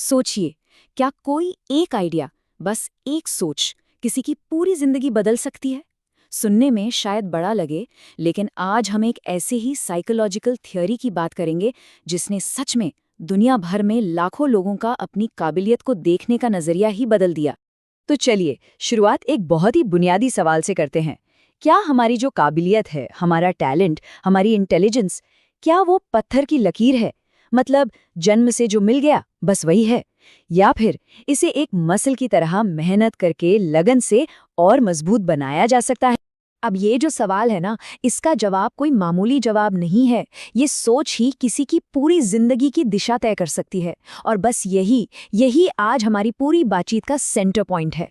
सोचिए, क्या कोई एक आइडिया, बस एक सोच, किसी की पूरी जिंदगी बदल सकती है? सुनने में शायद बड़ा लगे, लेकिन आज हम एक ऐसे ही साइकोलॉजिकल थ्योरी की बात करेंगे जिसने सच में दुनिया भर में लाखों लोगों का अपनी काबिलियत को देखने का नजरिया ही बदल दिया। तो चलिए, शुरुआत एक बहुत ही बुनियादी सवाल से करते हैं। क्या हमारी जो काबिलियत है, हमारा टैलेंट, हमारी इंटेलिजेंस, क्या वो पत्थर की लकीर है? मतलब जन्म से जो मिल गया बस वही है, या फिर इसे एक मसल की तरह मेहनत करके लगन से और मजबूत बनाया जा सकता है? अब ये जो सवाल है ना, इसका जवाब कोई मामूली जवाब नहीं है। ये सोच ही किसी की पूरी जिंदगी की दिशा तय कर सकती है। और बस यही यही आज हमारी पूरी बातचीत का सेंटर पॉइंट है।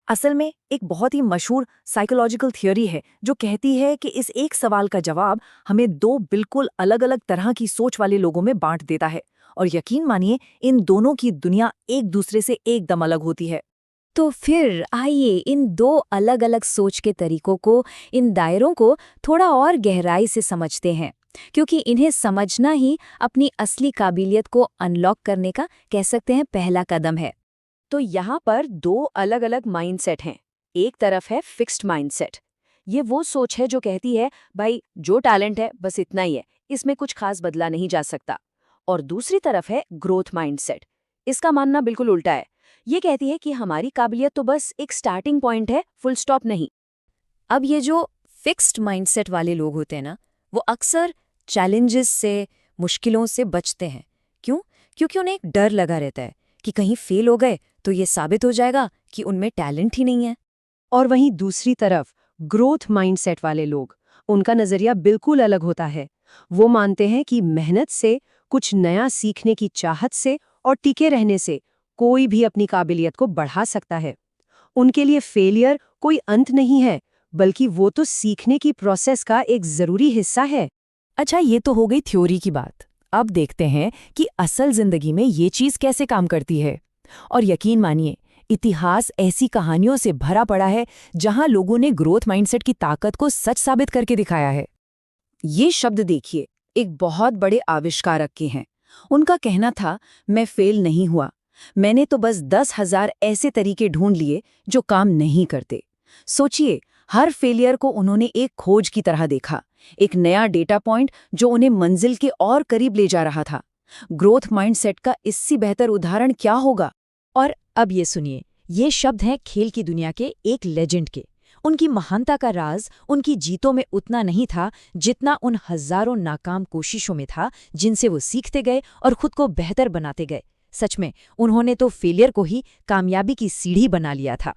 असल में एक बहुत ही मशहूर साइकोलॉजिकल थ्योरी है जो कहती है कि इस एक सवाल का जवाब हमें दो बिल्कुल अलग अलग तरह की सोच वाले लोगों में बांट देता है। और यकीन मानिए, इन दोनों की दुनिया एक दूसरे से एकदम अलग होती है। तो फिर आइए इन दो अलग अलग सोच के तरीकों को, इन दायरों को थोड़ा और गहराई से समझते हैं, क्योंकि इन्हें समझना ही अपनी असली काबिलियत को अनलॉक करने का, कह सकते हैं, पहला कदम है। तो यहाँ पर दो अलग अलग माइंडसेट हैं। एक तरफ है फिक्स्ड माइंडसेट। ये वो सोच है जो कहती है, भाई जो टैलेंट है बस इतना ही है, इसमें कुछ खास बदला नहीं जा सकता। और दूसरी तरफ है ग्रोथ माइंडसेट। इसका मानना बिल्कुल उल्टा है। ये कहती है कि हमारी काबिलियत तो बस एक स्टार्टिंग पॉइंट है, फुल स्टॉप नहीं। अब ये जो फिक्स्ड माइंडसेट वाले लोग होते हैं ना, वो अक्सर चैलेंजेस से, मुश्किलों से बचते हैं। क्यों? क्योंकि उन्हें एक डर लगा रहता है कि कहीं फेल हो गए तो ये साबित हो जाएगा कि उनमें टैलेंट ही नहीं है। और वहीं दूसरी तरफ ग्रोथ माइंडसेट वाले लोग, उनका नजरिया बिल्कुल अलग होता है। वो मानते हैं कि मेहनत से, कुछ नया सीखने की चाहत से और टिके रहने से कोई भी अपनी काबिलियत को बढ़ा सकता है। उनके लिए फेलियर कोई अंत नहीं है, बल्कि वो तो सीखने की प्रोसेस का एक जरूरी हिस्सा है। अच्छा, ये तो हो गई थ्योरी की बात। अब देखते हैं कि असल जिंदगी में ये चीज कैसे काम करती है। और यकीन मानिए, इतिहास ऐसी कहानियों से भरा पड़ा है जहां लोगों ने ग्रोथ माइंडसेट की ताकत को सच साबित करके दिखाया है। ये शब्द देखिए, एक बहुत बड़े आविष्कारक के हैं। उनका कहना था, मैं फेल नहीं हुआ, मैंने तो बस 10,000 ऐसे तरीके ढूंढ लिए जो काम नहीं करते। सोचिए, हर फेलियर को उन्होंने एक खोज की तरह देखा, एक नया डेटा पॉइंट जो उन्हें मंजिल के और करीब ले जा रहा था। ग्रोथ माइंडसेट का इससे बेहतर उदाहरण क्या होगा? और अब ये सुनिए, ये शब्द हैं खेल की दुनिया के एक लेजेंड के। उनकी महानता का राज उनकी जीतों में उतना नहीं था जितना उन हजारों नाकाम कोशिशों में था जिनसे वो सीखते गए और खुद को बेहतर बनाते गए। सच में उन्होंने तो फेलियर को ही कामयाबी की सीढ़ी बना लिया था।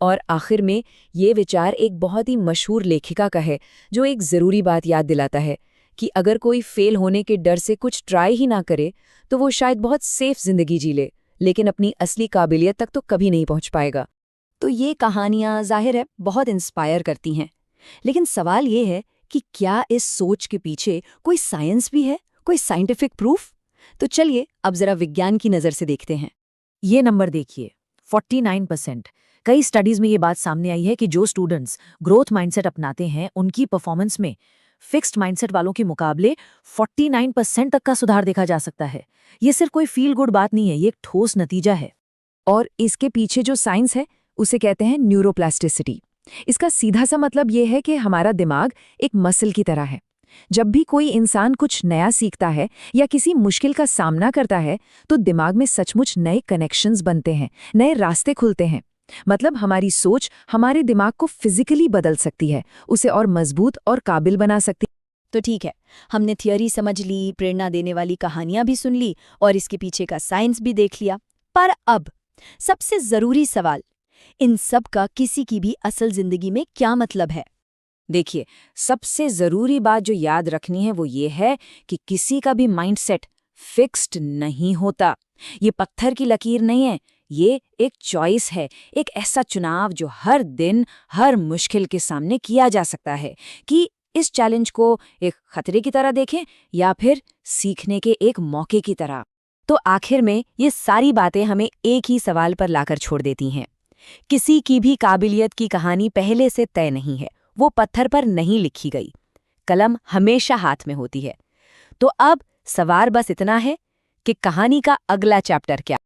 और आखिर में ये विचार एक बहुत ही मशहूर लेखिका का है, जो एक ज़रूरी बात याद दिलाता है कि अगर कोई फेल होने के डर से कुछ ट्राई ही ना करे तो वो शायद बहुत सेफ जिंदगी जी ले, लेकिन अपनी असली काबिलियत तक तो कभी नहीं पहुंच पाएगा। तो ये कहानियां जाहिर है बहुत इंस्पायर करती हैं, लेकिन सवाल ये है कि क्या इस सोच के पीछे कोई साइंस भी है, कोई साइंटिफिक प्रूफ? तो चलिए अब जरा विज्ञान की नज़र से देखते हैं। ये नंबर देखिए, 49%। कई स्टडीज में ये बात सामने आई है कि जो स्टूडेंट्स ग्रोथ माइंडसेट अपनाते हैं उनकी परफॉर्मेंस में फिक्स्ड माइंडसेट वालों के मुकाबले 49% तक का सुधार देखा जा सकता है। ये सिर्फ कोई फील गुड बात नहीं है, ये एक ठोस नतीजा है। और इसके पीछे जो साइंस है उसे कहते हैं न्यूरोप्लास्टिसिटी। इसका सीधा सा मतलब ये है कि हमारा दिमाग एक मसल की तरह है। जब भी कोई इंसान कुछ नया सीखता है या किसी मुश्किल का सामना करता है तो दिमाग में सचमुच नए कनेक्शंस बनते हैं, नए रास्ते खुलते हैं। मतलब हमारी सोच हमारे दिमाग को फिजिकली बदल सकती है, उसे और मजबूत और काबिल बना सकती है। तो ठीक है, हमने थियरी समझ ली, प्रेरणा देने वाली कहानियां भी सुन ली और इसके पीछे का साइंस भी देख लिया। पर अब सबसे जरूरी सवाल, इन सब का किसी की भी असल जिंदगी में क्या मतलब है? देखिए, सबसे जरूरी बात जो याद रखनी है वो ये है कि किसी का भी माइंडसेट फिक्स्ड नहीं होता। ये पत्थर की लकीर नहीं है, ये एक चॉइस है, एक ऐसा चुनाव जो हर दिन, हर मुश्किल के सामने किया जा सकता है कि इस चैलेंज को एक खतरे की तरह देखें या फिर सीखने के एक मौके की तरह। तो आखिर में ये सारी बातें हमें एक ही सवाल पर लाकर छोड़ देती हैं। किसी की भी काबिलियत की कहानी पहले से तय नहीं है, वो पत्थर पर नहीं लिखी गई। कलम हमेशा हाथ में होती है। तो अब सवाल बस इतना है कि कहानी का अगला चैप्टर क्या